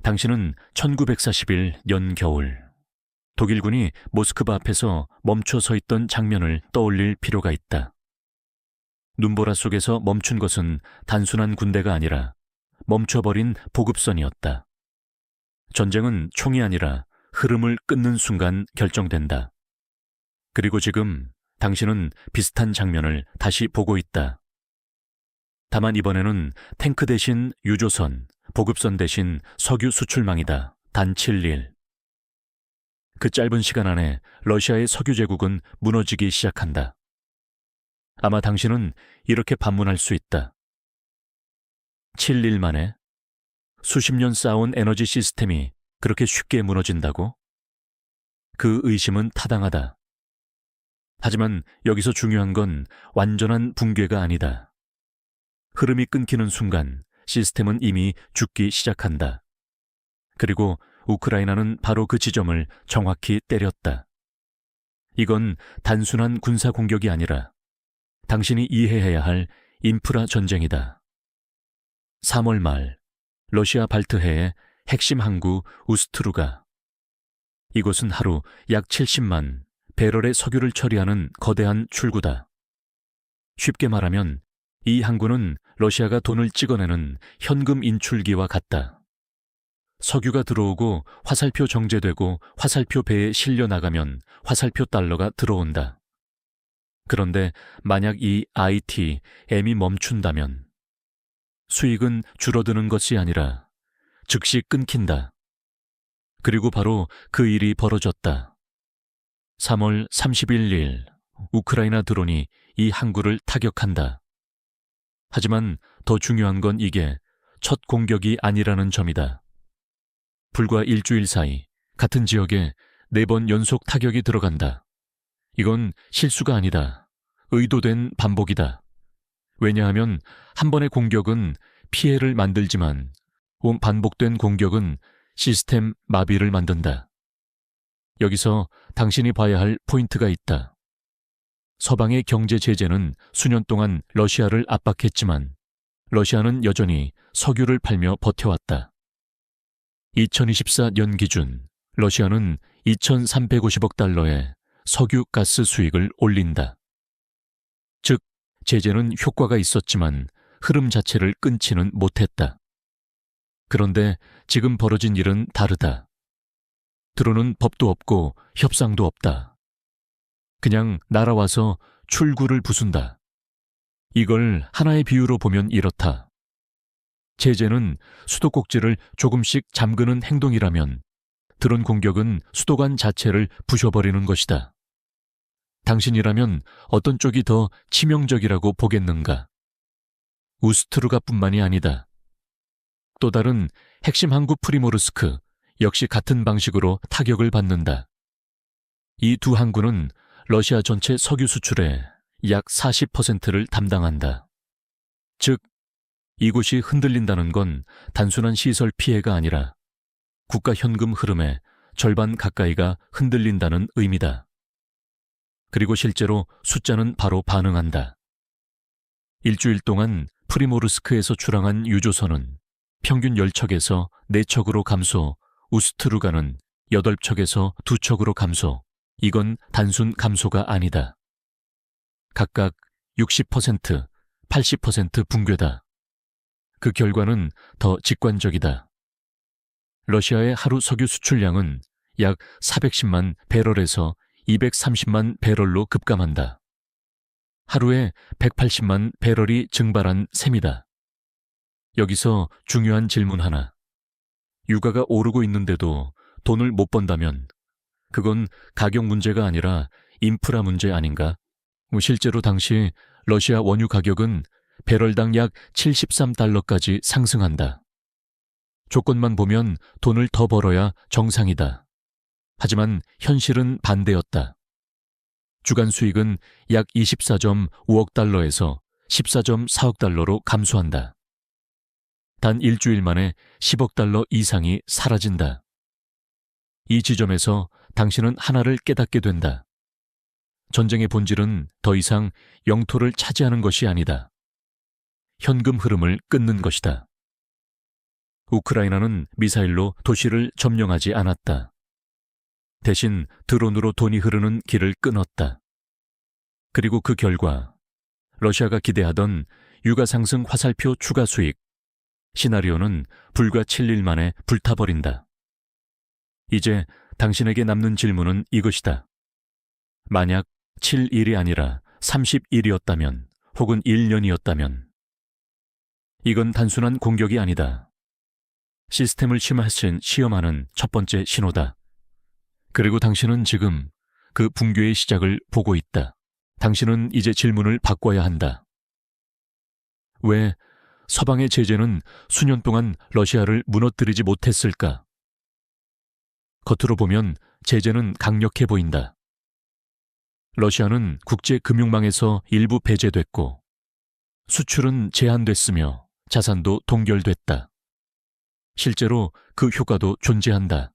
당신은 1941년 겨울 독일군이 모스크바 앞에서 멈춰 서 있던 장면을 떠올릴 필요가 있다. 눈보라 속에서 멈춘 것은 단순한 군대가 아니라 멈춰버린 보급선이었다. 전쟁은 총이 아니라 흐름을 끊는 순간 결정된다. 그리고 지금 당신은 비슷한 장면을 다시 보고 있다. 다만 이번에는 탱크 대신 유조선, 보급선 대신 석유 수출망이다. 단 7일. 그 짧은 시간 안에 러시아의 석유 제국은 무너지기 시작한다. 아마 당신은 이렇게 반문할 수 있다. 7일 만에 수십 년 쌓아온 에너지 시스템이 그렇게 쉽게 무너진다고? 그 의심은 타당하다. 하지만 여기서 중요한 건 완전한 붕괴가 아니다. 흐름이 끊기는 순간 시스템은 이미 죽기 시작한다. 그리고 우크라이나는 바로 그 지점을 정확히 때렸다. 이건 단순한 군사 공격이 아니라 당신이 이해해야 할 인프라 전쟁이다. 3월 말 러시아 발트해의 핵심 항구 우스트루가. 이곳은 하루 약 70만 배럴의 석유를 처리하는 거대한 출구다. 쉽게 말하면 이 항구는 러시아가 돈을 찍어내는 현금 인출기와 같다. 석유가 들어오고 화살표 정제되고 화살표 배에 실려 나가면 화살표 달러가 들어온다. 그런데 만약 이 M이 멈춘다면 수익은 줄어드는 것이 아니라 즉시 끊긴다. 그리고 바로 그 일이 벌어졌다. 3월 31일 우크라이나 드론이 이 항구를 타격한다. 하지만 더 중요한 건 이게 첫 공격이 아니라는 점이다. 불과 일주일 사이 같은 지역에 4번 연속 타격이 들어간다. 이건 실수가 아니다. 의도된 반복이다. 왜냐하면 한 번의 공격은 피해를 만들지만 반복된 공격은 시스템 마비를 만든다. 여기서 당신이 봐야 할 포인트가 있다. 서방의 경제 제재는 수년 동안 러시아를 압박했지만 러시아는 여전히 석유를 팔며 버텨왔다. 2024년 기준 러시아는 2,350억 달러의 석유 가스 수익을 올린다. 즉, 제재는 효과가 있었지만 흐름 자체를 끊지는 못했다. 그런데 지금 벌어진 일은 다르다. 드론은 법도 없고 협상도 없다. 그냥 날아와서 출구를 부순다. 이걸 하나의 비유로 보면 이렇다. 제재는 수도꼭지를 조금씩 잠그는 행동이라면 드론 공격은 수도관 자체를 부셔버리는 것이다. 당신이라면 어떤 쪽이 더 치명적이라고 보겠는가? 우스트루가뿐만이 아니다. 또 다른 핵심 항구 프리모르스크 역시 같은 방식으로 타격을 받는다. 이 두 항구는 러시아 전체 석유 수출의 약 40%를 담당한다. 즉, 이곳이 흔들린다는 건 단순한 시설 피해가 아니라 국가 현금 흐름의 절반 가까이가 흔들린다는 의미다. 그리고 실제로 숫자는 바로 반응한다. 일주일 동안 프리모르스크에서 출항한 유조선은 평균 10척에서 4척으로 감소, 우스트루가는 8척에서 2척으로 감소. 이건 단순 감소가 아니다. 각각 60%, 80% 붕괴다. 그 결과는 더 직관적이다. 러시아의 하루 석유 수출량은 약 410만 배럴에서 230만 배럴로 급감한다. 하루에 180만 배럴이 증발한 셈이다. 여기서 중요한 질문 하나. 유가가 오르고 있는데도 돈을 못 번다면 그건 가격 문제가 아니라 인프라 문제 아닌가? 실제로 당시 러시아 원유 가격은 배럴당 약 73달러까지 상승한다. 조건만 보면 돈을 더 벌어야 정상이다. 하지만 현실은 반대였다. 주간 수익은 약 24.5억 달러에서 14.4억 달러로 감소한다. 단 일주일 만에 10억 달러 이상이 사라진다. 이 지점에서 당신은 하나를 깨닫게 된다. 전쟁의 본질은 더 이상 영토를 차지하는 것이 아니다. 현금 흐름을 끊는 것이다. 우크라이나는 미사일로 도시를 점령하지 않았다. 대신 드론으로 돈이 흐르는 길을 끊었다. 그리고 그 결과 러시아가 기대하던 유가상승 화살표 추가 수익 시나리오는 불과 7일 만에 불타버린다. 이제 당신에게 남는 질문은 이것이다. 만약 7일이 아니라 30일이었다면 혹은 1년이었다면 이건 단순한 공격이 아니다. 시스템을 심화하신 시험하는 첫 번째 신호다. 그리고 당신은 지금 그 붕괴의 시작을 보고 있다. 당신은 이제 질문을 바꿔야 한다. 왜 서방의 제재는 수년 동안 러시아를 무너뜨리지 못했을까? 겉으로 보면 제재는 강력해 보인다. 러시아는 국제 금융망에서 일부 배제됐고 수출은 제한됐으며 자산도 동결됐다. 실제로 그 효과도 존재한다.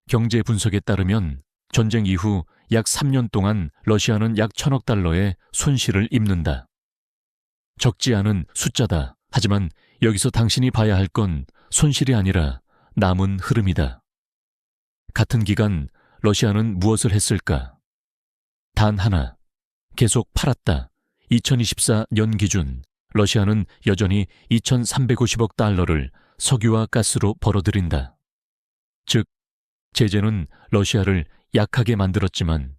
경제 분석에 따르면 전쟁 이후 약 3년 동안 러시아는 약 1,000억 달러의 손실을 입는다. 적지 않은 숫자다. 하지만 여기서 당신이 봐야 할 건 손실이 아니라 남은 흐름이다. 같은 기간 러시아는 무엇을 했을까? 단 하나, 계속 팔았다. 2024년 기준 러시아는 여전히 2,350억 달러를 석유와 가스로 벌어들인다. 즉, 제재는 러시아를 약하게 만들었지만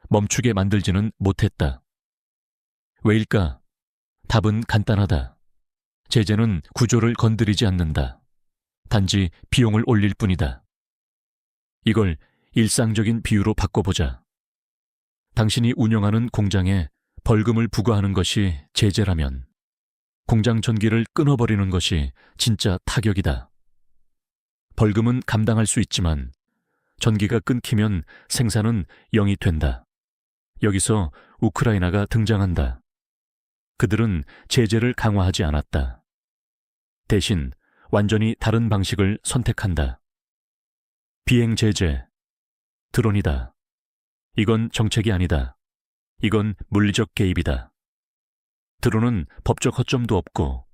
멈추게 만들지는 못했다. 왜일까? 답은 간단하다. 제재는 구조를 건드리지 않는다. 단지 비용을 올릴 뿐이다. 이걸 일상적인 비유로 바꿔보자. 당신이 운영하는 공장에 벌금을 부과하는 것이 제재라면 공장 전기를 끊어버리는 것이 진짜 타격이다. 벌금은 감당할 수 있지만 전기가 끊기면 생산은 0이 된다. 여기서 우크라이나가 등장한다. 그들은 제재를 강화하지 않았다. 대신 완전히 다른 방식을 선택한다. 비행 제재, 드론이다. 이건 정책이 아니다. 이건 물리적 개입이다. 드론은 법적 허점도 없고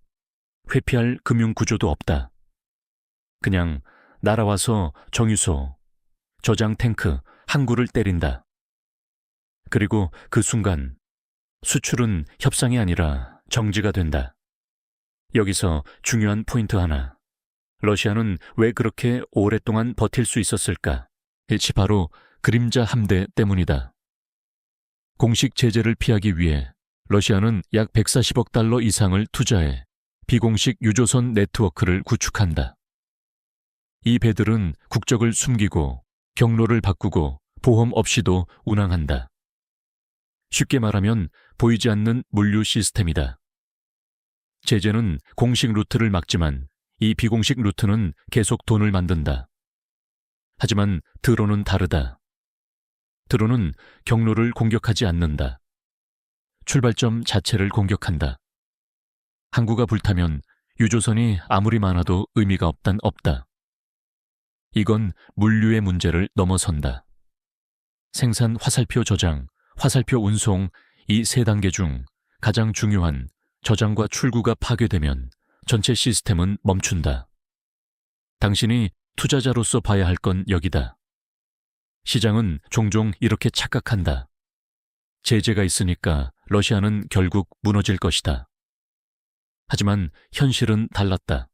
회피할 금융 구조도 없다. 그냥 날아와서 정유소, 저장 탱크, 항구를 때린다. 그리고 그 순간 수출은 협상이 아니라 정지가 된다. 여기서 중요한 포인트 하나. 러시아는 왜 그렇게 오랫동안 버틸 수 있었을까? 이치 바로 그림자 함대 때문이다. 공식 제재를 피하기 위해 러시아는 약 140억 달러 이상을 투자해 비공식 유조선 네트워크를 구축한다. 이 배들은 국적을 숨기고 경로를 바꾸고 보험 없이도 운항한다. 쉽게 말하면 보이지 않는 물류 시스템이다. 제재는 공식 루트를 막지만 이 비공식 루트는 계속 돈을 만든다. 하지만 드론은 다르다. 드론은 경로를 공격하지 않는다. 출발점 자체를 공격한다. 항구가 불타면 유조선이 아무리 많아도 의미가 없다. 이건 물류의 문제를 넘어선다. 생산 화살표 저장, 화살표 운송 이 세 단계 중 가장 중요한 저장과 출구가 파괴되면 전체 시스템은 멈춘다. 당신이 투자자로서 봐야 할 건 여기다. 시장은 종종 이렇게 착각한다. 제재가 있으니까 러시아는 결국 무너질 것이다. 하지만 현실은 달랐다.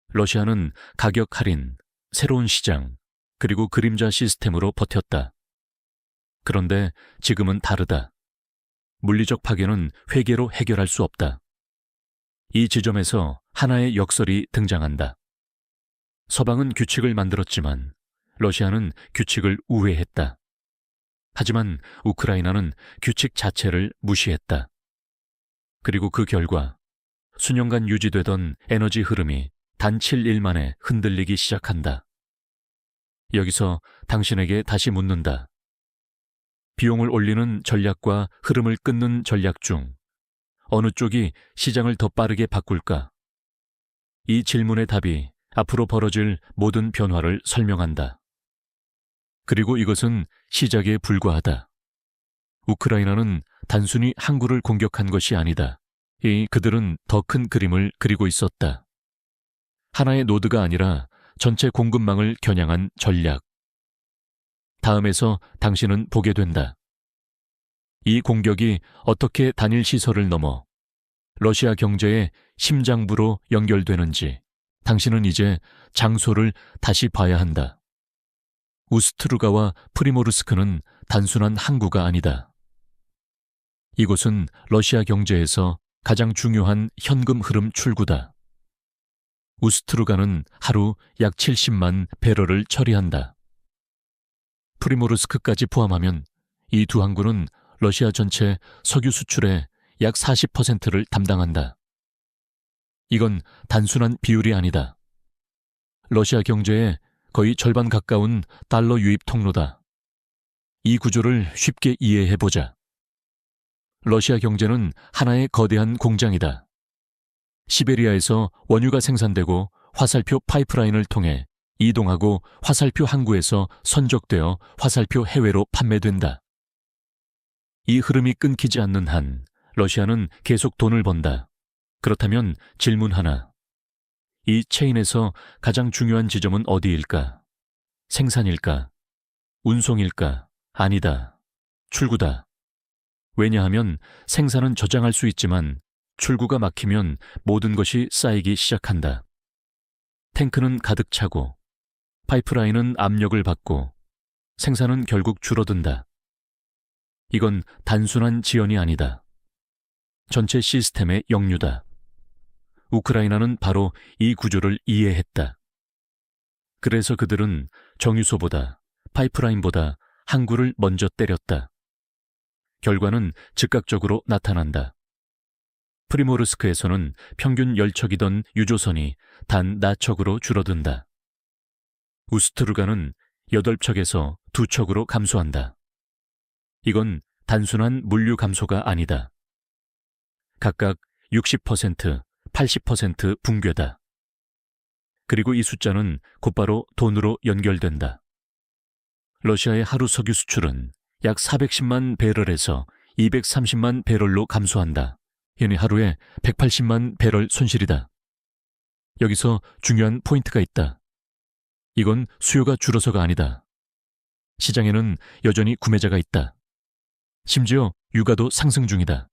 러시아는 가격 할인, 새로운 시장, 그리고 그림자 시스템으로 버텼다. 그런데 지금은 다르다. 물리적 파괴는 회계로 해결할 수 없다. 이 지점에서 하나의 역설이 등장한다. 서방은 규칙을 만들었지만 러시아는 규칙을 우회했다. 하지만 우크라이나는 규칙 자체를 무시했다. 그리고 그 결과 수년간 유지되던 에너지 흐름이 단 7일 만에 흔들리기 시작한다. 여기서 당신에게 다시 묻는다. 비용을 올리는 전략과 흐름을 끊는 전략 중 어느 쪽이 시장을 더 빠르게 바꿀까? 이 질문의 답이 앞으로 벌어질 모든 변화를 설명한다. 그리고 이것은 시작에 불과하다. 우크라이나는 단순히 항구를 공격한 것이 아니다. 그들은 더 큰 그림을 그리고 있었다. 하나의 노드가 아니라 전체 공급망을 겨냥한 전략. 다음에서 당신은 보게 된다. 이 공격이 어떻게 단일 시설을 넘어 러시아 경제의 심장부로 연결되는지 당신은 이제 장소를 다시 봐야 한다. 우스트루가와 프리모르스크는 단순한 항구가 아니다. 이곳은 러시아 경제에서 가장 중요한 현금 흐름 출구다. 우스트루가는 하루 약 70만 배럴을 처리한다. 프리모르스크까지 포함하면 이 두 항구는 러시아 전체 석유 수출의 약 40%를 담당한다. 이건 단순한 비율이 아니다. 러시아 경제의 거의 절반 가까운 달러 유입 통로다. 이 구조를 쉽게 이해해보자. 러시아 경제는 하나의 거대한 공장이다. 시베리아에서 원유가 생산되고 화살표 파이프라인을 통해 이동하고 화살표 항구에서 선적되어 화살표 해외로 판매된다. 이 흐름이 끊기지 않는 한 러시아는 계속 돈을 번다. 그렇다면 질문 하나. 이 체인에서 가장 중요한 지점은 어디일까? 생산일까? 운송일까? 아니다. 출구다. 왜냐하면 생산은 저장할 수 있지만 출구가 막히면 모든 것이 쌓이기 시작한다. 탱크는 가득 차고 파이프라인은 압력을 받고 생산은 결국 줄어든다. 이건 단순한 지연이 아니다. 전체 시스템의 역류다. 우크라이나는 바로 이 구조를 이해했다. 그래서 그들은 정유소보다 파이프라인보다 항구를 먼저 때렸다. 결과는 즉각적으로 나타난다. 프리모르스크에서는 평균 10척이던 유조선이 단 4척으로 줄어든다. 우스트루가는 8척에서 2척으로 감소한다. 이건 단순한 물류 감소가 아니다. 각각 60%, 80% 붕괴다. 그리고 이 숫자는 곧바로 돈으로 연결된다. 러시아의 하루 석유 수출은 약 410만 배럴에서 230만 배럴로 감소한다. 이는 하루에 180만 배럴 손실이다. 여기서 중요한 포인트가 있다. 이건 수요가 줄어서가 아니다. 시장에는 여전히 구매자가 있다. 심지어 유가도 상승 중이다.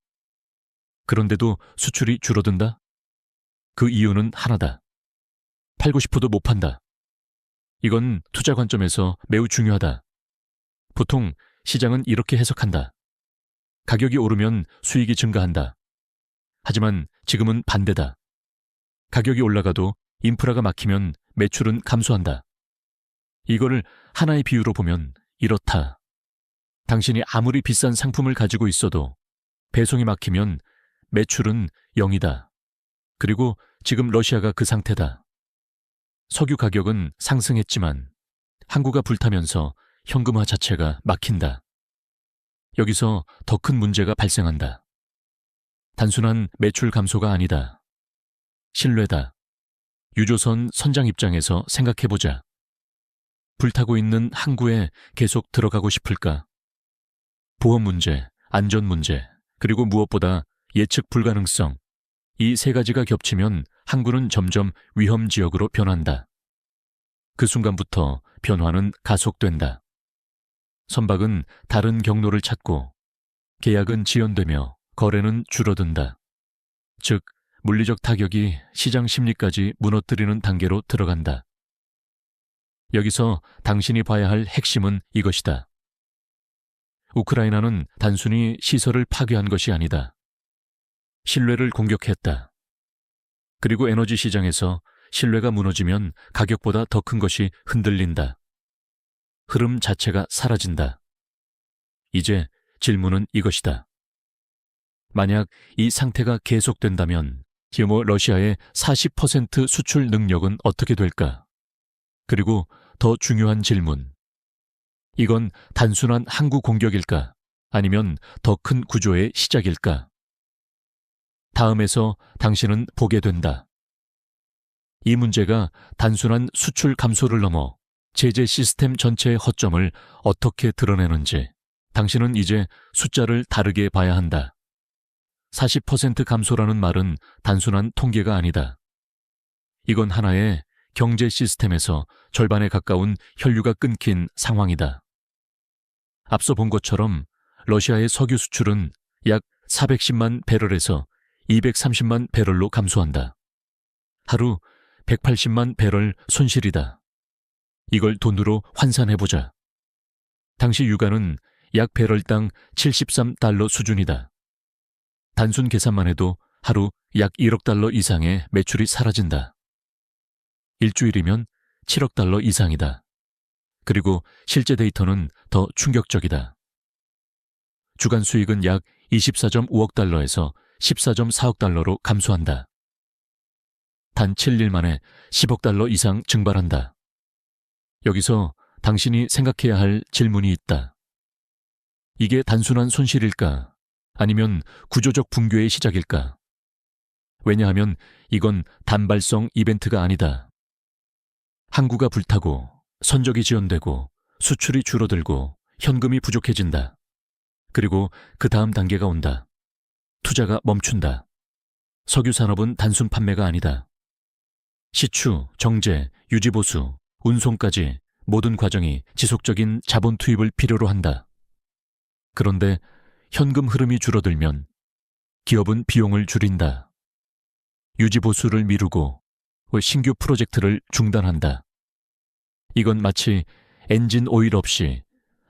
그런데도 수출이 줄어든다? 그 이유는 하나다. 팔고 싶어도 못 판다. 이건 투자 관점에서 매우 중요하다. 보통 시장은 이렇게 해석한다. 가격이 오르면 수익이 증가한다. 하지만 지금은 반대다. 가격이 올라가도 인프라가 막히면 매출은 감소한다. 이거를 하나의 비유로 보면 이렇다. 당신이 아무리 비싼 상품을 가지고 있어도 배송이 막히면 매출은 0이다. 그리고 지금 러시아가 그 상태다. 석유 가격은 상승했지만 항구가 불타면서 현금화 자체가 막힌다. 여기서 더 큰 문제가 발생한다. 단순한 매출 감소가 아니다. 신뢰다. 유조선 선장 입장에서 생각해보자. 불타고 있는 항구에 계속 들어가고 싶을까? 보험 문제, 안전 문제, 그리고 무엇보다 예측 불가능성. 이 세 가지가 겹치면 항구는 점점 위험 지역으로 변한다. 그 순간부터 변화는 가속된다. 선박은 다른 경로를 찾고 계약은 지연되며 거래는 줄어든다. 즉, 물리적 타격이 시장 심리까지 무너뜨리는 단계로 들어간다. 여기서 당신이 봐야 할 핵심은 이것이다. 우크라이나는 단순히 시설을 파괴한 것이 아니다. 신뢰를 공격했다. 그리고 에너지 시장에서 신뢰가 무너지면 가격보다 더 큰 것이 흔들린다. 흐름 자체가 사라진다. 이제 질문은 이것이다. 만약 이 상태가 계속된다면 규모 러시아의 40% 수출 능력은 어떻게 될까? 그리고 더 중요한 질문. 이건 단순한 항구 공격일까? 아니면 더 큰 구조의 시작일까? 다음에서 당신은 보게 된다. 이 문제가 단순한 수출 감소를 넘어 제재 시스템 전체의 허점을 어떻게 드러내는지 당신은 이제 숫자를 다르게 봐야 한다. 40% 감소라는 말은 단순한 통계가 아니다. 이건 하나의 경제 시스템에서 절반에 가까운 혈류가 끊긴 상황이다. 앞서 본 것처럼 러시아의 석유 수출은 약 410만 배럴에서 230만 배럴로 감소한다. 하루 180만 배럴 손실이다. 이걸 돈으로 환산해보자. 당시 유가는 약 배럴당 73달러 수준이다. 단순 계산만 해도 하루 약 1억 달러 이상의 매출이 사라진다. 일주일이면 7억 달러 이상이다. 그리고 실제 데이터는 더 충격적이다. 주간 수익은 약 24.5억 달러에서 14.4억 달러로 감소한다. 단 7일 만에 10억 달러 이상 증발한다. 여기서 당신이 생각해야 할 질문이 있다. 이게 단순한 손실일까? 아니면 구조적 붕괴의 시작일까? 왜냐하면 이건 단발성 이벤트가 아니다. 항구가 불타고 선적이 지연되고 수출이 줄어들고 현금이 부족해진다. 그리고 그 다음 단계가 온다. 투자가 멈춘다. 석유 산업은 단순 판매가 아니다. 시추, 정제, 유지보수, 운송까지 모든 과정이 지속적인 자본 투입을 필요로 한다. 그런데 현금 흐름이 줄어들면 기업은 비용을 줄인다. 유지보수를 미루고 신규 프로젝트를 중단한다. 이건 마치 엔진 오일 없이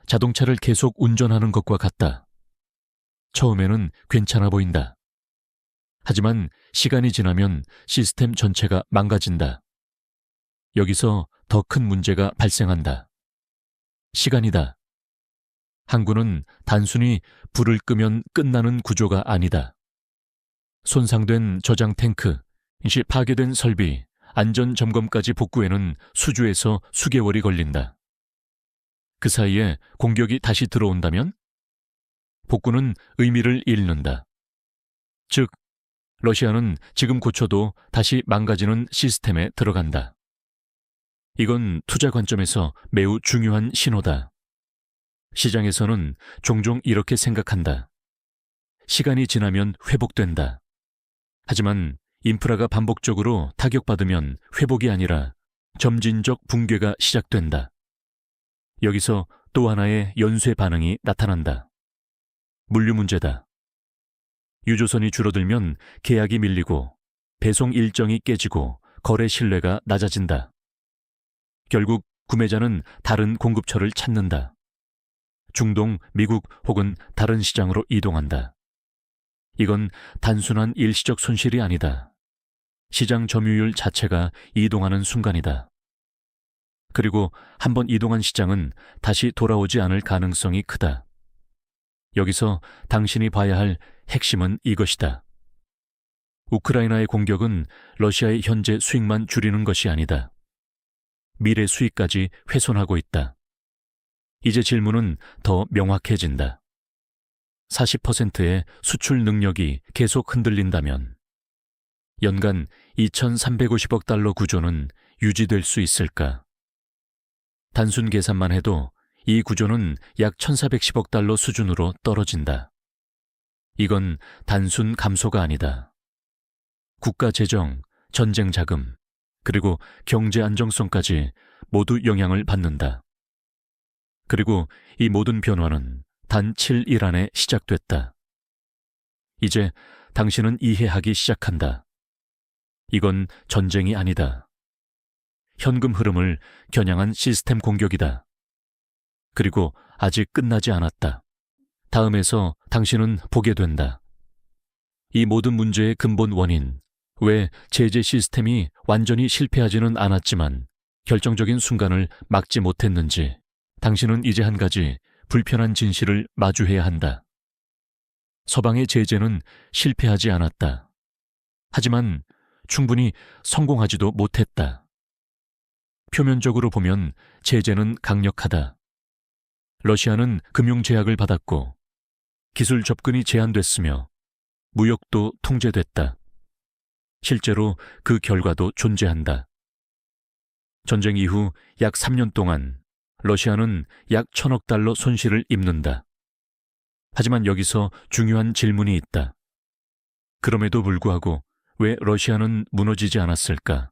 자동차를 계속 운전하는 것과 같다. 처음에는 괜찮아 보인다. 하지만 시간이 지나면 시스템 전체가 망가진다. 여기서 더 큰 문제가 발생한다. 시간이다. 항구는 단순히 불을 끄면 끝나는 구조가 아니다. 손상된 저장 탱크, 파괴된 설비, 안전 점검까지 복구에는 수주에서 수개월이 걸린다. 그 사이에 공격이 다시 들어온다면 복구는 의미를 잃는다. 즉, 러시아는 지금 고쳐도 다시 망가지는 시스템에 들어간다. 이건 투자 관점에서 매우 중요한 신호다. 시장에서는 종종 이렇게 생각한다. 시간이 지나면 회복된다. 하지만 인프라가 반복적으로 타격받으면 회복이 아니라 점진적 붕괴가 시작된다. 여기서 또 하나의 연쇄 반응이 나타난다. 물류 문제다. 유조선이 줄어들면 계약이 밀리고 배송 일정이 깨지고 거래 신뢰가 낮아진다. 결국 구매자는 다른 공급처를 찾는다. 중동, 미국 혹은 다른 시장으로 이동한다. 이건 단순한 일시적 손실이 아니다. 시장 점유율 자체가 이동하는 순간이다. 그리고 한번 이동한 시장은 다시 돌아오지 않을 가능성이 크다. 여기서 당신이 봐야 할 핵심은 이것이다. 우크라이나의 공격은 러시아의 현재 수익만 줄이는 것이 아니다. 미래 수익까지 훼손하고 있다. 이제 질문은 더 명확해진다. 40%의 수출 능력이 계속 흔들린다면 연간 2,350억 달러 구조는 유지될 수 있을까? 단순 계산만 해도 이 구조는 약 1,410억 달러 수준으로 떨어진다. 이건 단순 감소가 아니다. 국가 재정, 전쟁 자금, 그리고 경제 안정성까지 모두 영향을 받는다. 그리고 이 모든 변화는 단 7일 안에 시작됐다. 이제 당신은 이해하기 시작한다. 이건 전쟁이 아니다. 현금 흐름을 겨냥한 시스템 공격이다. 그리고 아직 끝나지 않았다. 다음에서 당신은 보게 된다. 이 모든 문제의 근본 원인, 왜 제재 시스템이 완전히 실패하지는 않았지만 결정적인 순간을 막지 못했는지 당신은 이제 한 가지 불편한 진실을 마주해야 한다. 서방의 제재는 실패하지 않았다. 하지만 충분히 성공하지도 못했다. 표면적으로 보면 제재는 강력하다. 러시아는 금융 제약을 받았고 기술 접근이 제한됐으며 무역도 통제됐다. 실제로 그 결과도 존재한다. 전쟁 이후 약 3년 동안 러시아는 약 1,000억 달러 손실을 입는다. 하지만 여기서 중요한 질문이 있다. 그럼에도 불구하고 왜 러시아는 무너지지 않았을까?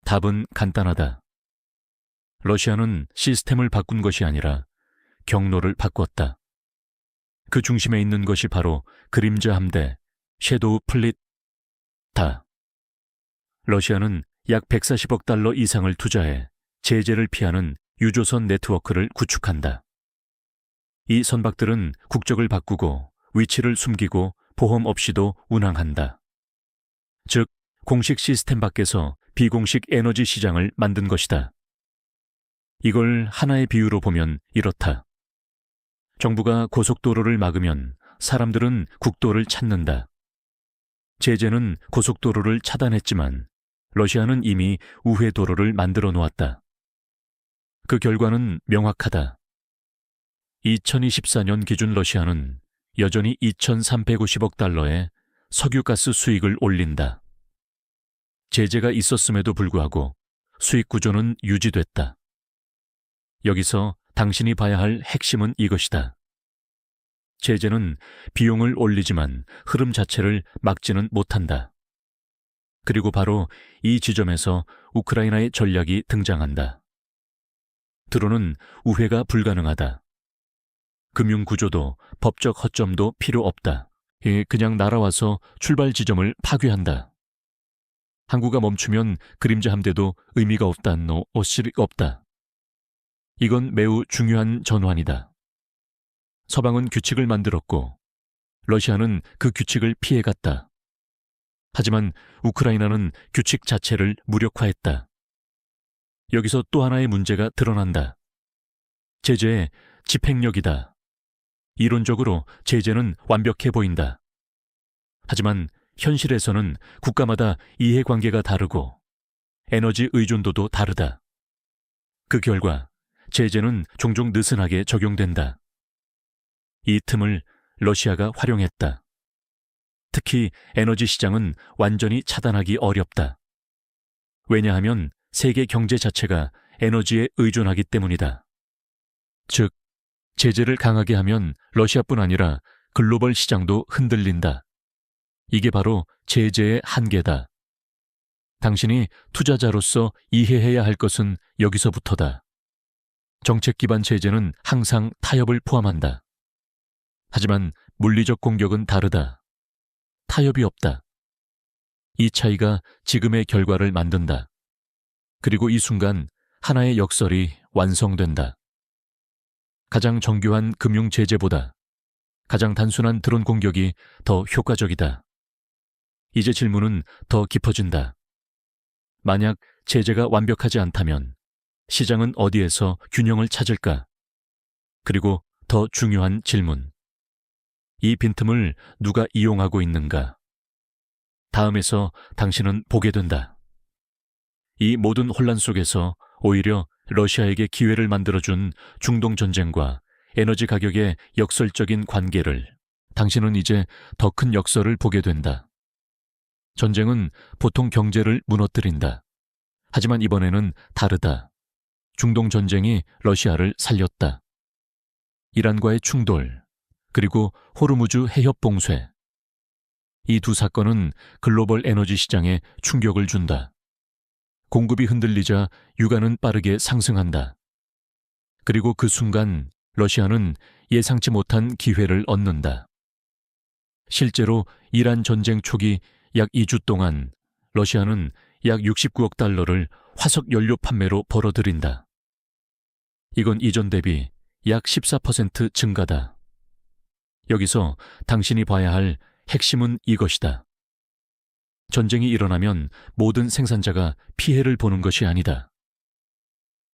답은 간단하다. 러시아는 시스템을 바꾼 것이 아니라 경로를 바꿨다. 그 중심에 있는 것이 바로 그림자 함대, 섀도우 플릿다. 러시아는 약 140억 달러 이상을 투자해 제재를 피하는 유조선 네트워크를 구축한다. 이 선박들은 국적을 바꾸고 위치를 숨기고 보험 없이도 운항한다. 즉, 공식 시스템 밖에서 비공식 에너지 시장을 만든 것이다. 이걸 하나의 비유로 보면 이렇다. 정부가 고속도로를 막으면 사람들은 국도를 찾는다. 제재는 고속도로를 차단했지만 러시아는 이미 우회도로를 만들어 놓았다. 그 결과는 명확하다. 2024년 기준 러시아는 여전히 2,350억 달러의 석유가스 수익을 올린다. 제재가 있었음에도 불구하고 수익 구조는 유지됐다. 여기서 당신이 봐야 할 핵심은 이것이다. 제재는 비용을 올리지만 흐름 자체를 막지는 못한다. 그리고 바로 이 지점에서 우크라이나의 전략이 등장한다. 드론은 우회가 불가능하다. 금융구조도 법적 허점도 필요 없다. 그냥 날아와서 출발 지점을 파괴한다. 항구가 멈추면 그림자 함대도 의미가 없다노 오실이 없다. 이건 매우 중요한 전환이다. 서방은 규칙을 만들었고 러시아는 그 규칙을 피해갔다. 하지만 우크라이나는 규칙 자체를 무력화했다. 여기서 또 하나의 문제가 드러난다. 제재의 집행력이다. 이론적으로 제재는 완벽해 보인다. 하지만 현실에서는 국가마다 이해관계가 다르고 에너지 의존도도 다르다. 그 결과 제재는 종종 느슨하게 적용된다. 이 틈을 러시아가 활용했다. 특히 에너지 시장은 완전히 차단하기 어렵다. 왜냐하면 세계 경제 자체가 에너지에 의존하기 때문이다. 즉, 제재를 강하게 하면 러시아뿐 아니라 글로벌 시장도 흔들린다. 이게 바로 제재의 한계다. 당신이 투자자로서 이해해야 할 것은 여기서부터다. 정책 기반 제재는 항상 타협을 포함한다. 하지만 물리적 공격은 다르다. 타협이 없다. 이 차이가 지금의 결과를 만든다. 그리고 이 순간 하나의 역설이 완성된다. 가장 정교한 금융 제재보다 가장 단순한 드론 공격이 더 효과적이다. 이제 질문은 더 깊어진다. 만약 제재가 완벽하지 않다면 시장은 어디에서 균형을 찾을까? 그리고 더 중요한 질문. 이 빈틈을 누가 이용하고 있는가? 다음에서 당신은 보게 된다. 이 모든 혼란 속에서 오히려 러시아에게 기회를 만들어준 중동 전쟁과 에너지 가격의 역설적인 관계를 당신은 이제 더 큰 역설을 보게 된다. 전쟁은 보통 경제를 무너뜨린다. 하지만 이번에는 다르다. 중동 전쟁이 러시아를 살렸다. 이란과의 충돌, 그리고 호르무즈 해협 봉쇄. 이 두 사건은 글로벌 에너지 시장에 충격을 준다. 공급이 흔들리자 유가는 빠르게 상승한다. 그리고 그 순간 러시아는 예상치 못한 기회를 얻는다. 실제로 이란 전쟁 초기 약 2주 동안 러시아는 약 69억 달러를 화석 연료 판매로 벌어들인다. 이건 이전 대비 약 14% 증가다. 여기서 당신이 봐야 할 핵심은 이것이다. 전쟁이 일어나면 모든 생산자가 피해를 보는 것이 아니다.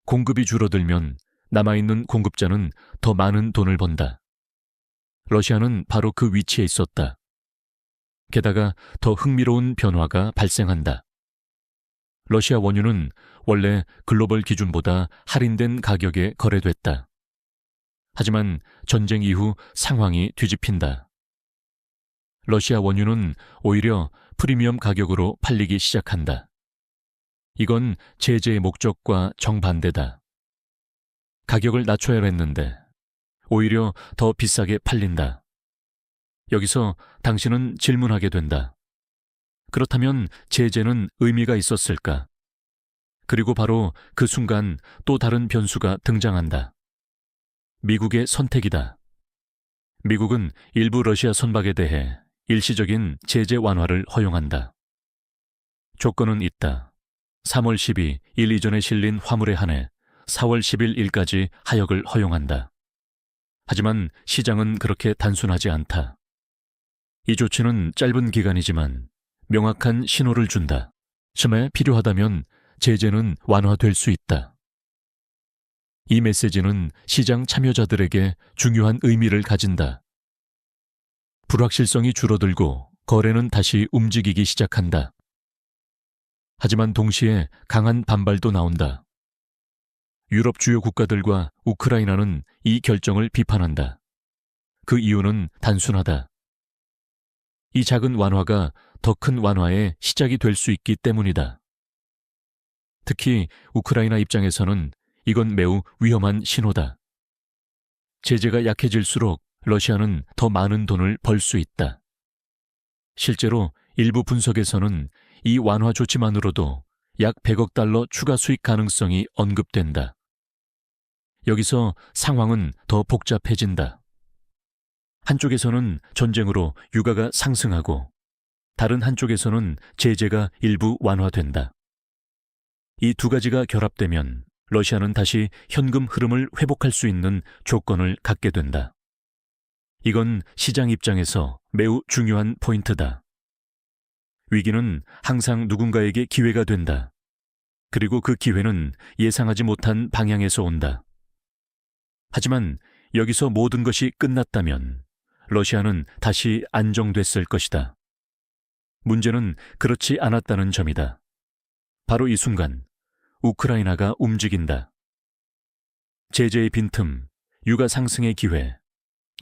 공급이 줄어들면 남아있는 공급자는 더 많은 돈을 번다. 러시아는 바로 그 위치에 있었다. 게다가 더 흥미로운 변화가 발생한다. 러시아 원유는 원래 글로벌 기준보다 할인된 가격에 거래됐다. 하지만 전쟁 이후 상황이 뒤집힌다. 러시아 원유는 오히려 프리미엄 가격으로 팔리기 시작한다. 이건 제재의 목적과 정반대다. 가격을 낮춰야 했는데 오히려 더 비싸게 팔린다. 여기서 당신은 질문하게 된다. 그렇다면 제재는 의미가 있었을까? 그리고 바로 그 순간 또 다른 변수가 등장한다. 미국의 선택이다. 미국은 일부 러시아 선박에 대해 일시적인 제재 완화를 허용한다. 조건은 있다. 3월 12일 이전에 실린 화물에 한해 4월 10일까지 하역을 허용한다. 하지만 시장은 그렇게 단순하지 않다. 이 조치는 짧은 기간이지만 명확한 신호를 준다. 틈에 필요하다면 제재는 완화될 수 있다. 이 메시지는 시장 참여자들에게 중요한 의미를 가진다. 불확실성이 줄어들고 거래는 다시 움직이기 시작한다. 하지만 동시에 강한 반발도 나온다. 유럽 주요 국가들과 우크라이나는 이 결정을 비판한다. 그 이유는 단순하다. 이 작은 완화가 더 큰 완화의 시작이 될 수 있기 때문이다. 특히 우크라이나 입장에서는 이건 매우 위험한 신호다. 제재가 약해질수록 러시아는 더 많은 돈을 벌 수 있다. 실제로 일부 분석에서는 이 완화 조치만으로도 약 100억 달러 추가 수익 가능성이 언급된다. 여기서 상황은 더 복잡해진다. 한쪽에서는 전쟁으로 유가가 상승하고 다른 한쪽에서는 제재가 일부 완화된다. 이 두 가지가 결합되면 러시아는 다시 현금 흐름을 회복할 수 있는 조건을 갖게 된다. 이건 시장 입장에서 매우 중요한 포인트다. 위기는 항상 누군가에게 기회가 된다. 그리고 그 기회는 예상하지 못한 방향에서 온다. 하지만 여기서 모든 것이 끝났다면 러시아는 다시 안정됐을 것이다. 문제는 그렇지 않았다는 점이다. 바로 이 순간 우크라이나가 움직인다. 제재의 빈틈, 유가 상승의 기회,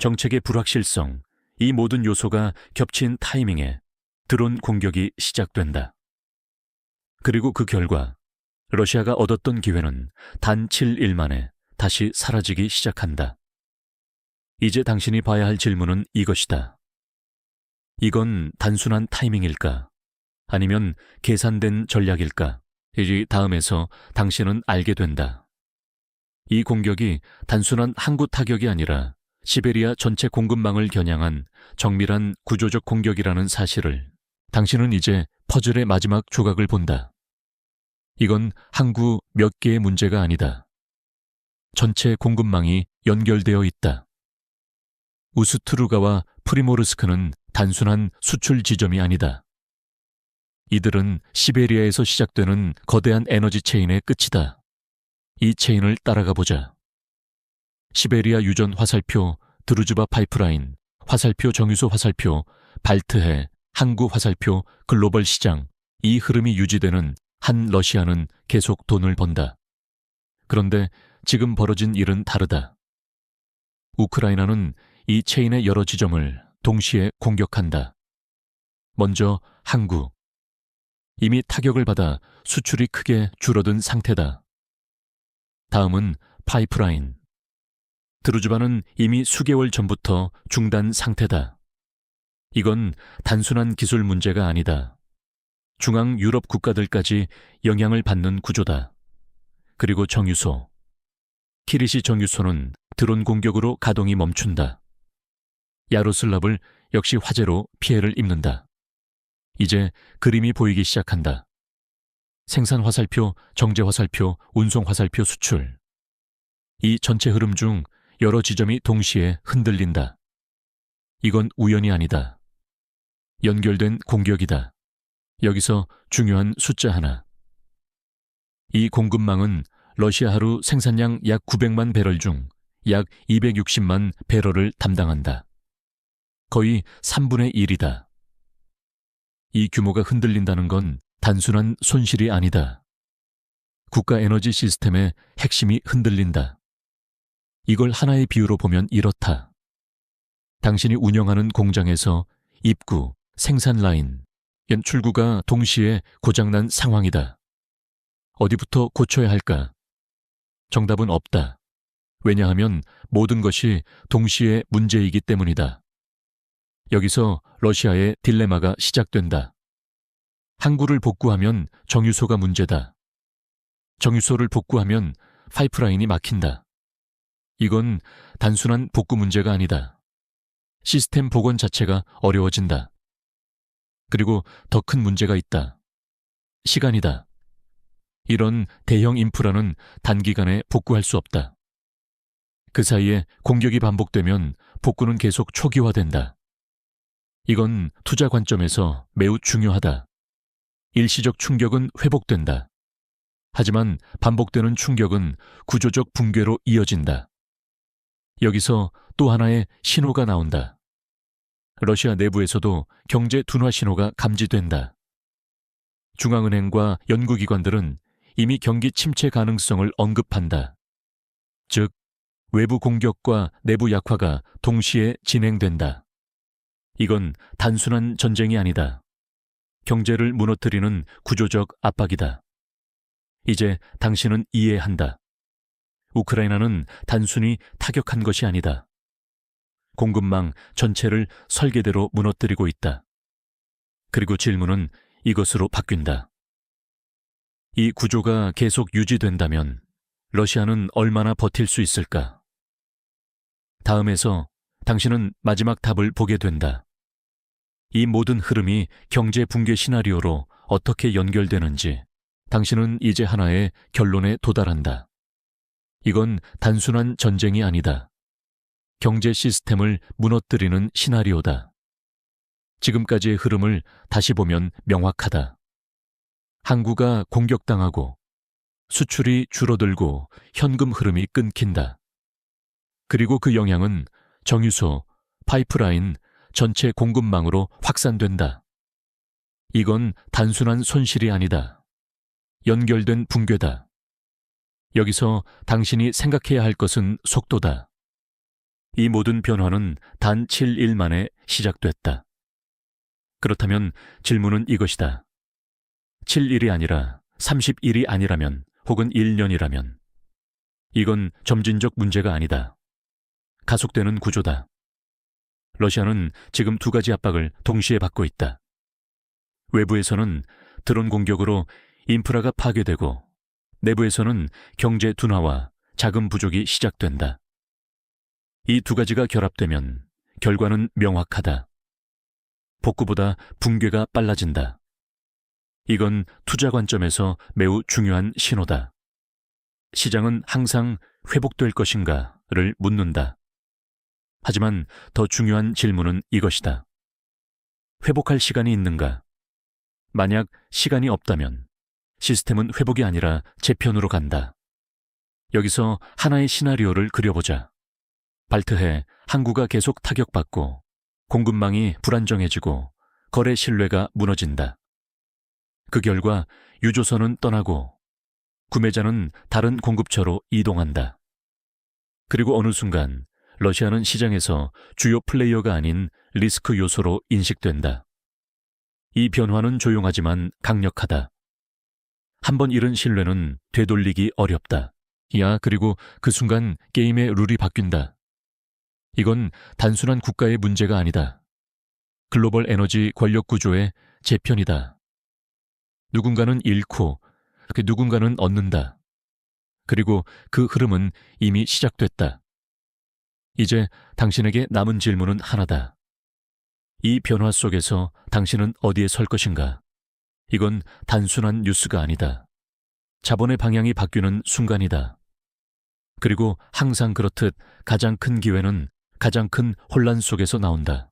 정책의 불확실성, 이 모든 요소가 겹친 타이밍에 드론 공격이 시작된다. 그리고 그 결과 러시아가 얻었던 기회는 단 7일 만에 다시 사라지기 시작한다. 이제 당신이 봐야 할 질문은 이것이다. 이건 단순한 타이밍일까? 아니면 계산된 전략일까? 이 다음에서 당신은 알게 된다. 이 공격이 단순한 항구 타격이 아니라 시베리아 전체 공급망을 겨냥한 정밀한 구조적 공격이라는 사실을 당신은 이제 퍼즐의 마지막 조각을 본다. 이건 항구 몇 개의 문제가 아니다. 전체 공급망이 연결되어 있다. 우스트루가와 프리모르스크는 단순한 수출 지점이 아니다. 이들은 시베리아에서 시작되는 거대한 에너지 체인의 끝이다. 이 체인을 따라가 보자. 시베리아 유전 화살표, 드루즈바 파이프라인, 화살표 정유소 화살표, 발트해, 항구 화살표, 글로벌 시장, 이 흐름이 유지되는 한 러시아는 계속 돈을 번다. 그런데 지금 벌어진 일은 다르다. 우크라이나는 이 체인의 여러 지점을 동시에 공격한다. 먼저 항구. 이미 타격을 받아 수출이 크게 줄어든 상태다. 다음은 파이프라인. 드루즈바는 이미 수개월 전부터 중단 상태다. 이건 단순한 기술 문제가 아니다. 중앙 유럽 국가들까지 영향을 받는 구조다. 그리고 정유소. 키리시 정유소는 드론 공격으로 가동이 멈춘다. 야로슬랍을 역시 화재로 피해를 입는다. 이제 그림이 보이기 시작한다. 생산 화살표, 정제 화살표, 운송 화살표 수출. 이 전체 흐름 중 여러 지점이 동시에 흔들린다. 이건 우연이 아니다. 연결된 공격이다. 여기서 중요한 숫자 하나. 이 공급망은 러시아 하루 생산량 약 900만 배럴 중 약 260만 배럴을 담당한다. 거의 3분의 1이다. 이 규모가 흔들린다는 건 단순한 손실이 아니다. 국가 에너지 시스템의 핵심이 흔들린다. 이걸 하나의 비유로 보면 이렇다. 당신이 운영하는 공장에서 입구, 생산 라인, 출구가 동시에 고장난 상황이다. 어디부터 고쳐야 할까? 정답은 없다. 왜냐하면 모든 것이 동시에 문제이기 때문이다. 여기서 러시아의 딜레마가 시작된다. 항구를 복구하면 정유소가 문제다. 정유소를 복구하면 파이프라인이 막힌다. 이건 단순한 복구 문제가 아니다. 시스템 복원 자체가 어려워진다. 그리고 더 큰 문제가 있다. 시간이다. 이런 대형 인프라는 단기간에 복구할 수 없다. 그 사이에 공격이 반복되면 복구는 계속 초기화된다. 이건 투자 관점에서 매우 중요하다. 일시적 충격은 회복된다. 하지만 반복되는 충격은 구조적 붕괴로 이어진다. 여기서 또 하나의 신호가 나온다. 러시아 내부에서도 경제 둔화 신호가 감지된다. 중앙은행과 연구기관들은 이미 경기 침체 가능성을 언급한다. 즉, 외부 공격과 내부 약화가 동시에 진행된다. 이건 단순한 전쟁이 아니다. 경제를 무너뜨리는 구조적 압박이다. 이제 당신은 이해한다. 우크라이나는 단순히 타격한 것이 아니다. 공급망 전체를 설계대로 무너뜨리고 있다. 그리고 질문은 이것으로 바뀐다. 이 구조가 계속 유지된다면 러시아는 얼마나 버틸 수 있을까? 다음에서 당신은 마지막 답을 보게 된다. 이 모든 흐름이 경제 붕괴 시나리오로 어떻게 연결되는지 당신은 이제 하나의 결론에 도달한다. 이건 단순한 전쟁이 아니다. 경제 시스템을 무너뜨리는 시나리오다. 지금까지의 흐름을 다시 보면 명확하다. 항구가 공격당하고 수출이 줄어들고 현금 흐름이 끊긴다. 그리고 그 영향은 정유소, 파이프라인, 전체 공급망으로 확산된다. 이건 단순한 손실이 아니다. 연결된 붕괴다. 여기서 당신이 생각해야 할 것은 속도다. 이 모든 변화는 단 7일 만에 시작됐다. 그렇다면 질문은 이것이다. 7일이 아니라 30일이 아니라면 혹은 1년이라면 이건 점진적 문제가 아니다. 가속되는 구조다. 러시아는 지금 두 가지 압박을 동시에 받고 있다. 외부에서는 드론 공격으로 인프라가 파괴되고 내부에서는 경제 둔화와 자금 부족이 시작된다. 이 두 가지가 결합되면 결과는 명확하다. 복구보다 붕괴가 빨라진다. 이건 투자 관점에서 매우 중요한 신호다. 시장은 항상 회복될 것인가를 묻는다. 하지만 더 중요한 질문은 이것이다. 회복할 시간이 있는가? 만약 시간이 없다면 시스템은 회복이 아니라 재편으로 간다. 여기서 하나의 시나리오를 그려보자. 발트해 항구가 계속 타격받고 공급망이 불안정해지고 거래 신뢰가 무너진다. 그 결과 유조선은 떠나고 구매자는 다른 공급처로 이동한다. 그리고 어느 순간 러시아는 시장에서 주요 플레이어가 아닌 리스크 요소로 인식된다. 이 변화는 조용하지만 강력하다. 한번 잃은 신뢰는 되돌리기 어렵다. 그리고 그 순간 게임의 룰이 바뀐다. 이건 단순한 국가의 문제가 아니다. 글로벌 에너지 권력 구조의 재편이다. 누군가는 잃고 누군가는 얻는다. 그리고 그 흐름은 이미 시작됐다. 이제 당신에게 남은 질문은 하나다. 이 변화 속에서 당신은 어디에 설 것인가? 이건 단순한 뉴스가 아니다. 자본의 방향이 바뀌는 순간이다. 그리고 항상 그렇듯 가장 큰 기회는 가장 큰 혼란 속에서 나온다.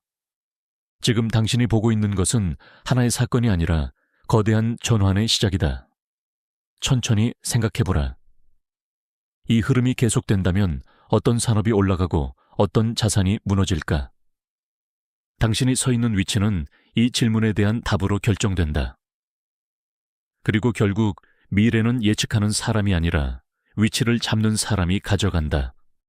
지금 당신이 보고 있는 것은 하나의 사건이 아니라 거대한 전환의 시작이다. 천천히 생각해보라. 이 흐름이 계속된다면 어떤 산업이 올라가고 어떤 자산이 무너질까? 당신이 서 있는 위치는 이 질문에 대한 답으로 결정된다. 그리고 결국 미래는 예측하는 사람이 아니라 위치를 잡는 사람이 가져간다.